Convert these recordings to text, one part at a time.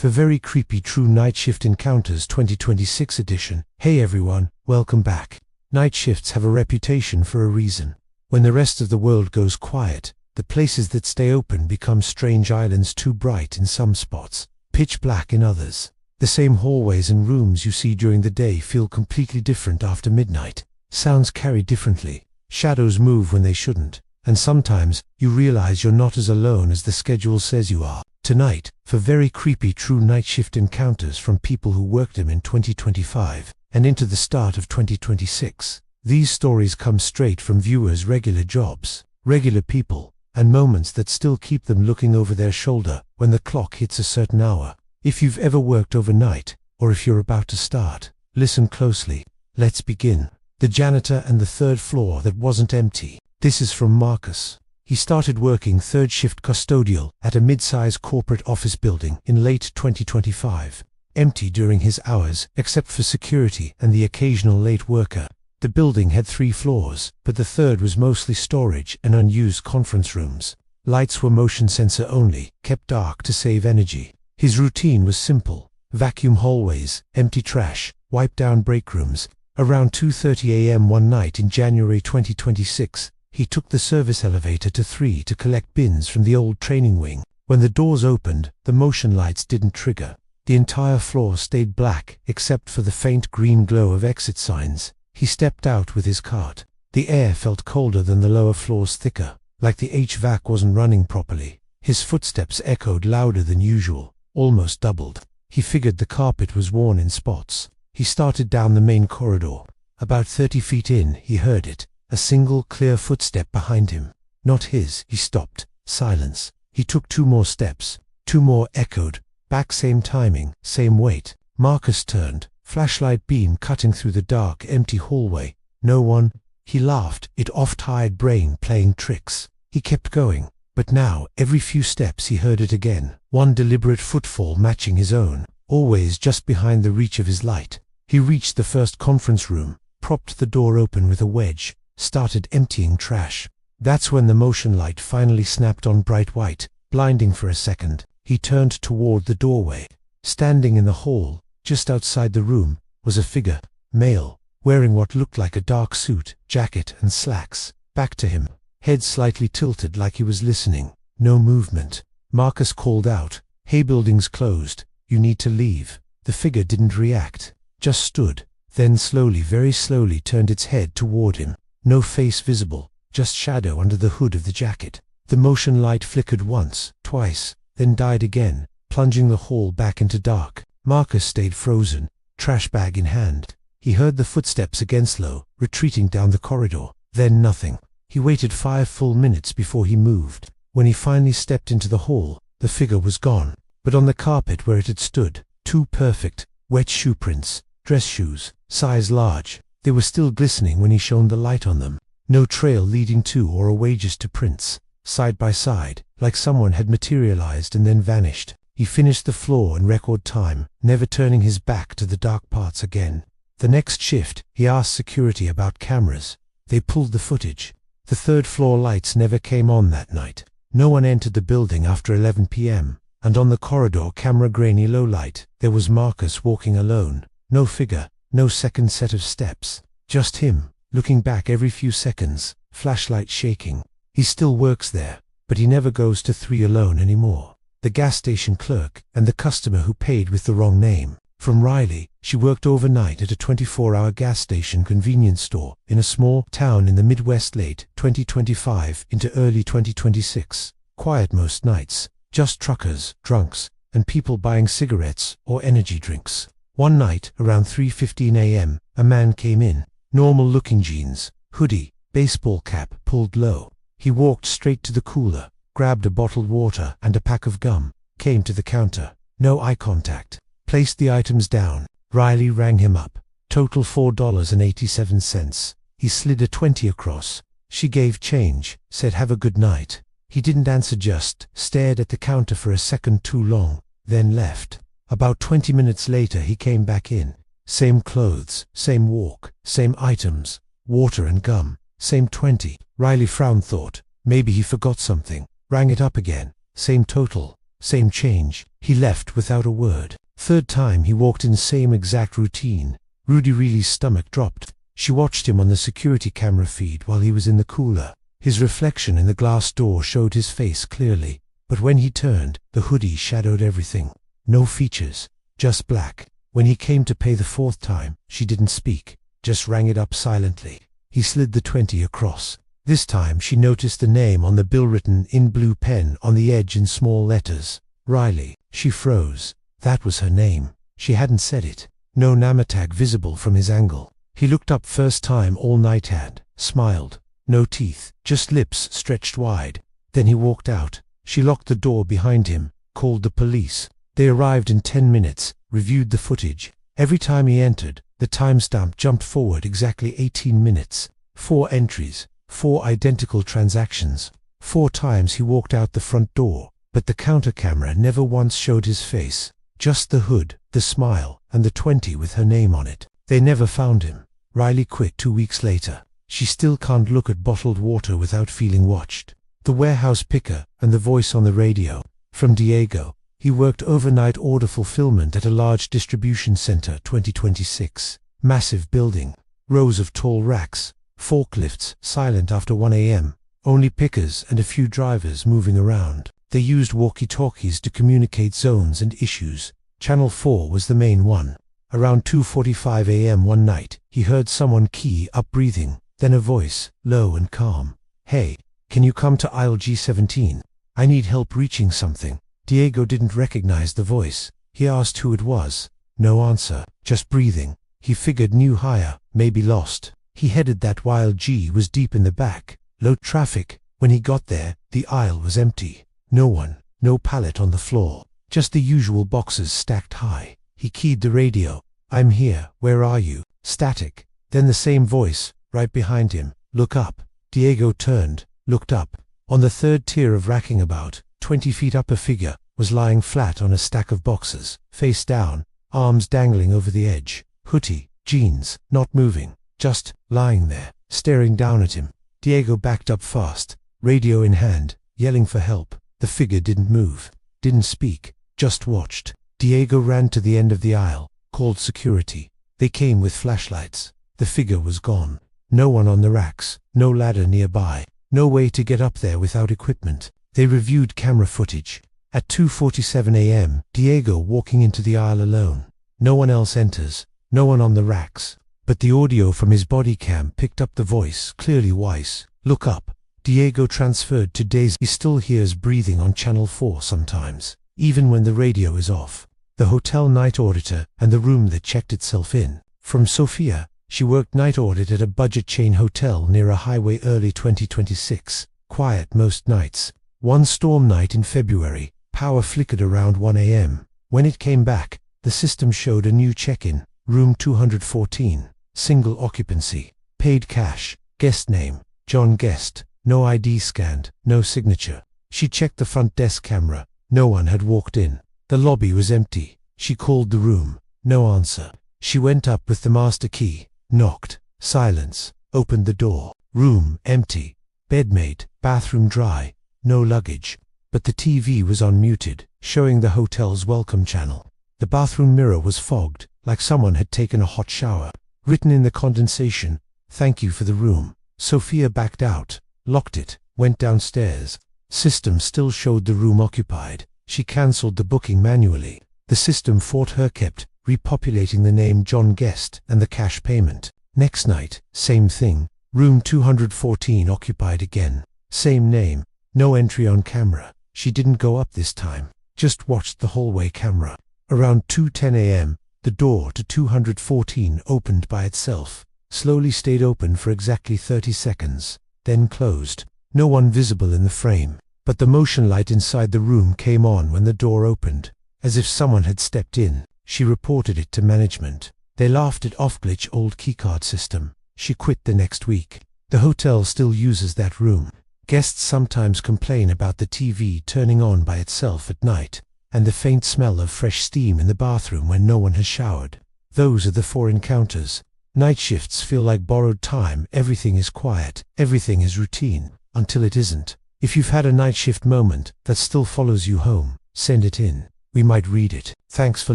for Very Creepy True Night Shift Encounters 2026 edition. Hey everyone, welcome back. Night shifts have a reputation for a reason. When the rest of the world goes quiet, the places that stay open become strange islands, too bright in some spots, pitch black in others. The same hallways and rooms you see during the day feel completely different after midnight. Sounds carry differently, shadows move when they shouldn't, and sometimes you realize you're not as alone as the schedule says you are. Tonight, for Very Creepy True Night Shift Encounters from people who worked them in 2025 and into the start of 2026, these stories come straight from viewers' regular jobs, regular people, and moments that still keep them looking over their shoulder when the clock hits a certain hour. If you've ever worked overnight, or if you're about to start, listen closely. Let's begin. The janitor and the third floor that wasn't empty. This is from Marcus. He started working third shift custodial at a mid-size corporate office building in late 2025. Empty during his hours, except for security and the occasional late worker. The building had 3 floors, but the third was mostly storage and unused conference rooms. Lights were motion sensor only, kept dark to save energy. His routine was simple: vacuum hallways, empty trash, wipe down break rooms. Around 2:30 a.m. one night in January 2026, he took the service elevator to 3 to collect bins from the old training wing. When the doors opened, the motion lights didn't trigger. The entire floor stayed black, except for the faint green glow of exit signs. He stepped out with his cart. The air felt colder than the lower floors, thicker, like the HVAC wasn't running properly. His footsteps echoed louder than usual, almost doubled. He figured the carpet was worn in spots. He started down the main corridor. About 30 feet in, he heard it. A single clear footstep behind him. Not his. He stopped. Silence. He took 2 more steps. 2 more echoed. Back, same timing, same weight. Marcus turned. Flashlight beam cutting through the dark, empty hallway. No one. He laughed, it off-tired brain playing tricks. He kept going. But now, every few steps he heard it again. One deliberate footfall matching his own. Always just behind the reach of his light. He reached the first conference room, propped the door open with a wedge, started emptying trash. That's when the motion light finally snapped on bright white, blinding for a second. He turned toward the doorway. Standing in the hall, just outside the room, was a figure, male, wearing what looked like a dark suit, jacket and slacks. Back to him, head slightly tilted like he was listening. No movement. Marcus called out, "Hey, building's closed. You need to leave." The figure didn't react, just stood, then slowly, very slowly turned its head toward him. No face visible, just shadow under the hood of the jacket. The motion light flickered once, twice, then died again, plunging the hall back into dark. Marcus stayed frozen, trash bag in hand. He heard the footsteps again, slow, retreating down the corridor. Then nothing. He waited 5 full minutes before he moved. When he finally stepped into the hall, the figure was gone. But on the carpet where it had stood, 2 perfect, wet shoe prints, dress shoes, size large. They were still glistening when he shone the light on them. No trail leading to or away, just 2 prints, side by side, like someone had materialized and then vanished. He finished the floor in record time, never turning his back to the dark parts again. The next shift, he asked security about cameras. They pulled the footage. The 3rd floor lights never came on that night. No one entered the building after 11 p.m. And on the corridor camera, grainy low light, there was Marcus walking alone. No figure, no second set of steps. Just him, looking back every few seconds, flashlight shaking. He still works there, but he never goes to 3 alone anymore. The gas station clerk, and the customer who paid with the wrong name. From Riley, she worked overnight at a 24-hour gas station convenience store in a small town in the Midwest late 2025 into early 2026. Quiet most nights. Just truckers, drunks, and people buying cigarettes or energy drinks. One night, around 3:15 a.m., a man came in. Normal-looking jeans, hoodie, baseball cap pulled low. He walked straight to the cooler, grabbed a bottled water and a pack of gum, came to the counter. No eye contact. Placed the items down. Riley rang him up. Total $4.87. He slid a 20 across. She gave change, said have a good night. He didn't answer, just stared at the counter for a second too long, then left. About 20 minutes later he came back in. Same clothes, same walk, same items, water and gum, same 20. Riley frowned, thought, maybe he forgot something. Rang it up again. Same total. same change. He left without a word. Third time he walked in, same exact routine. Rudy Reilly's stomach dropped. She watched him on the security camera feed while he was in the cooler. His reflection in the glass door showed his face clearly, but when he turned, the hoodie shadowed everything. No features, just black. When he came to pay the fourth time, she didn't speak, just rang it up silently. He slid the 20 across. This time she noticed the name on the bill written in blue pen on the edge in small letters. Reilly. She froze. That was her name. She hadn't said it. No name tag visible from his angle. He looked up first time all night, had smiled. No teeth, just lips stretched wide. Then he walked out. She locked the door behind him, called the police. They arrived in 10 minutes, reviewed the footage. Every time he entered, the timestamp jumped forward exactly 18 minutes. 4 entries, 4 identical transactions. 4 times he walked out the front door, but the counter camera never once showed his face. Just the hood, the smile, and the 20 with her name on it. They never found him. Reilly quit 2 weeks later. She still can't look at bottled water without feeling watched. The warehouse picker and the voice on the radio. From Diego. He worked overnight order fulfillment at a large distribution center, 2026. Massive building. Rows of tall racks. Forklifts, silent after 1 a.m. Only pickers and a few drivers moving around. They used walkie-talkies to communicate zones and issues. Channel 4 was the main one. Around 2:45 a.m. one night, he heard someone key up breathing. Then a voice, low and calm. "Hey, can you come to aisle G17? I need help reaching something." Diego didn't recognize the voice. He asked who it was. No answer, just breathing. He figured new hire, maybe lost. He headed that while G was deep in the back. Low traffic. When he got there, the aisle was empty. No one, no pallet on the floor. Just the usual boxes stacked high. He keyed the radio. "I'm here, where are you?" Static. Then the same voice, right behind him. "Look up." Diego turned, looked up. On the third tier of racking, about 20 feet up, a figure was lying flat on a stack of boxes, face down, arms dangling over the edge. Hoodie, jeans, not moving, just lying there, staring down at him. Diego backed up fast, radio in hand, yelling for help. The figure didn't move, didn't speak, just watched. Diego ran to the end of the aisle, called security. They came with flashlights. The figure was gone. No one on the racks, no ladder nearby, no way to get up there without equipment. They reviewed camera footage. At 2:47 a.m., Diego walking into the aisle alone. No one else enters, no one on the racks. But the audio from his body cam picked up the voice, clearly Weiss. "Look up." Diego transferred to days. He still hears breathing on Channel 4 sometimes, even when the radio is off. The hotel night auditor and the room that checked itself in. From Sofia, she worked night audit at a budget chain hotel near a highway early 2026. Quiet most nights. One storm night in February, power flickered around 1 a.m. When it came back, the system showed a new check-in, room 214, single occupancy, paid cash, guest name, John Guest, no ID scanned, no signature. She checked the front desk camera. No one had walked in. The lobby was empty. She called the room. No answer. She went up with the master key, knocked, silence, opened the door. Room empty. Bedmate, bathroom dry, no luggage. But the TV was unmuted, showing the hotel's welcome channel. The bathroom mirror was fogged, like someone had taken a hot shower. Written in the condensation, "Thank you for the room." Sophia backed out, locked it, went downstairs. System still showed the room occupied. She cancelled the booking manually. The system fought her, kept repopulating the name John Guest and the cash payment. Next night, same thing. Room 214 occupied again. Same name. No entry on camera. She didn't go up this time. Just watched the hallway camera. Around 2:10 a.m., the door to 214 opened by itself. Slowly stayed open for exactly 30 seconds. Then closed. No one visible in the frame. But the motion light inside the room came on when the door opened, as if someone had stepped in. She reported it to management. They laughed it off. Glitch, old keycard system. She quit the next week. The hotel still uses that room. Guests sometimes complain about the TV turning on by itself at night, and the faint smell of fresh steam in the bathroom when no one has showered. Those are the 4 encounters. Night shifts feel like borrowed time. Everything is quiet, everything is routine, until it isn't. If you've had a night shift moment that still follows you home, Send it in. We might read it. Thanks for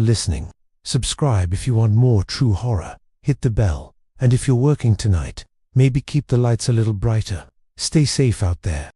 listening. Subscribe if you want more true horror. Hit the bell. And if you're working tonight, maybe keep the lights a little brighter. Stay safe out there.